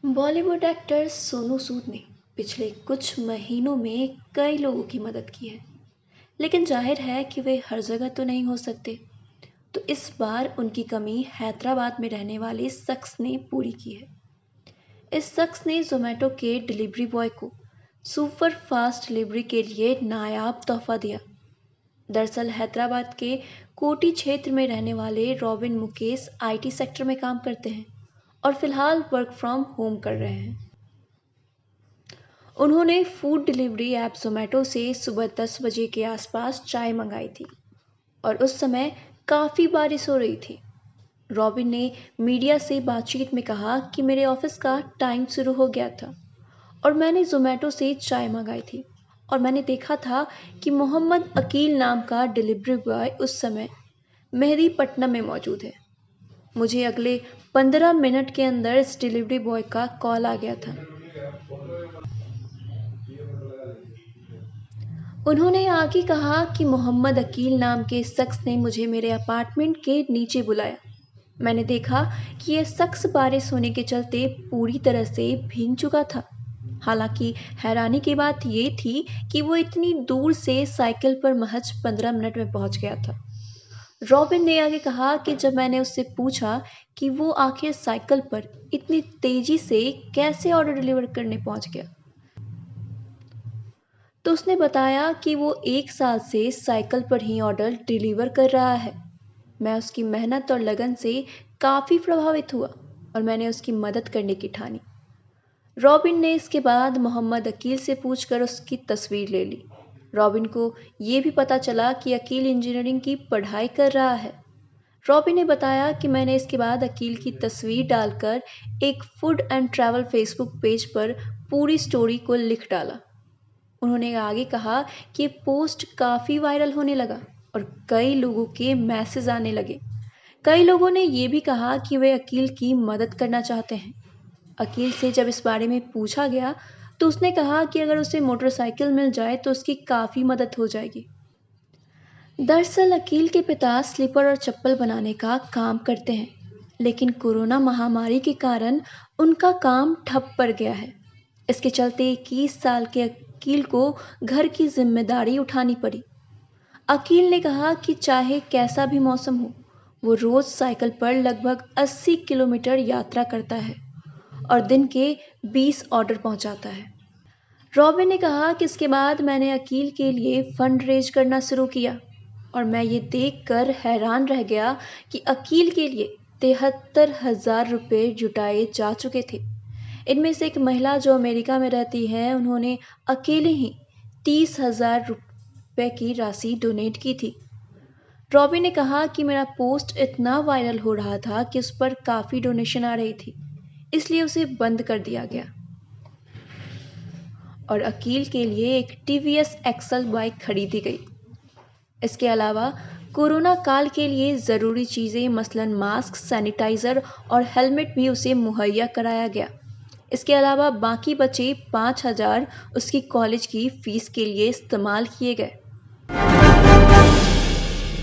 Bollywood actor Sonu Sood ने पिछले कुछ महीनों में कई लोगों की मदद की है। लेकिन जाहिर है कि वे हर जगह तो नहीं हो सकते। तो इस बार उनकी कमी हैदराबाद में रहने वाले शख्स ने पूरी की है। इस शख्स ने जोमेटो के डिलीवरी बॉय को सुपर फास्ट डिलीवरी के लिए नायाब तोहफा दिया। दरअसल हैदराबाद के कोटी क्षेत्र में रहने वाले रॉबिन मुकेश आईटी सेक्टर में काम करते हैं और फिलहाल वर्क फ्रॉम होम कर रहे हैं। उन्होंने फूड डिलीवरी ऐप ज़ोमैटो से सुबह 10 बजे के आसपास चाय मंगाई थी और उस समय काफ़ी बारिश हो रही थी। रॉबिन ने मीडिया से बातचीत में कहा कि मेरे ऑफिस का टाइम शुरू हो गया था और मैंने ज़ोमैटो से चाय मंगाई थी और मैंने देखा था कि मोहम्मद अकील नाम का डिलीवरी बॉय उस समय मेहदीपट्टनम में मौजूद है। मुझे अगले 15 मिनट के अंदर इस डिलीवरी बॉय का कॉल आ गया था। उन्होंने आगे कहा कि मोहम्मद अकील नाम के शख्स ने मुझे मेरे अपार्टमेंट के नीचे बुलाया। मैंने देखा कि यह शख्स बारिश होने के चलते पूरी तरह से भीग चुका था। हालांकि हैरानी की बात यह थी कि वो इतनी दूर से साइकिल पर महज 15 मिनट में पहुंच गया था। रॉबिन ने आगे कहा कि जब मैंने उससे पूछा कि वो आखिर साइकिल पर इतनी तेजी से कैसे ऑर्डर डिलीवर करने पहुंच गया, तो उसने बताया कि वो 1 साल से साइकिल पर ही ऑर्डर डिलीवर कर रहा है। मैं उसकी मेहनत और लगन से काफ़ी प्रभावित हुआ और मैंने उसकी मदद करने की ठानी। रॉबिन ने इसके बाद मोहम्मद अकील से पूछकर उसकी तस्वीर ले ली। रॉबिन को ये भी पता चला कि अकील इंजीनियरिंग की पढ़ाई कर रहा है। रॉबिन ने बताया कि मैंने इसके बाद अकील की तस्वीर डालकर एक food and travel Facebook page पर पूरी स्टोरी को लिख डाला। उन्होंने आगे कहा कि ये पोस्ट काफ़ी वायरल होने लगा और कई लोगों के मैसेज आने लगे। कई लोगों ने ये भी कहा कि वे अकील की मदद करना चाहते हैं। अकील से जब इस बारे में पूछा गया तो उसने कहा कि अगर उसे मोटरसाइकिल मिल जाए तो उसकी काफ़ी मदद हो जाएगी। दरअसल अकील के पिता स्लीपर और चप्पल बनाने का काम करते हैं, लेकिन कोरोना महामारी के कारण उनका काम ठप पड़ गया है। इसके चलते 21 साल के अकील को घर की जिम्मेदारी उठानी पड़ी। अकील ने कहा कि चाहे कैसा भी मौसम हो, वो रोज साइकिल पर लगभग 80 किलोमीटर यात्रा करता है और दिन के 20 ऑर्डर पहुंचाता है। रॉबिन ने कहा कि इसके बाद मैंने अकील के लिए फंड रेज करना शुरू किया और मैं ये देखकर हैरान रह गया कि अकील के लिए 73,000 रुपये जुटाए जा चुके थे। इनमें से एक महिला जो अमेरिका में रहती है, उन्होंने अकेले ही 30,000 रुपये की राशि डोनेट की थी। रॉबी ने कहा कि मेरा पोस्ट इतना वायरल हो रहा था कि उस पर काफ़ी डोनेशन आ रही थी, इसलिए उसे बंद कर दिया गया और अकील के लिए एक टीवीएस एक्सल बाइक खरीदी गई। इसके अलावा कोरोना काल के लिए ज़रूरी चीज़ें मसलन मास्क, सैनिटाइज़र और हेलमेट भी उसे मुहैया कराया गया। इसके अलावा बाकी बचे 5,000 उसकी कॉलेज की फ़ीस के लिए इस्तेमाल किए गए।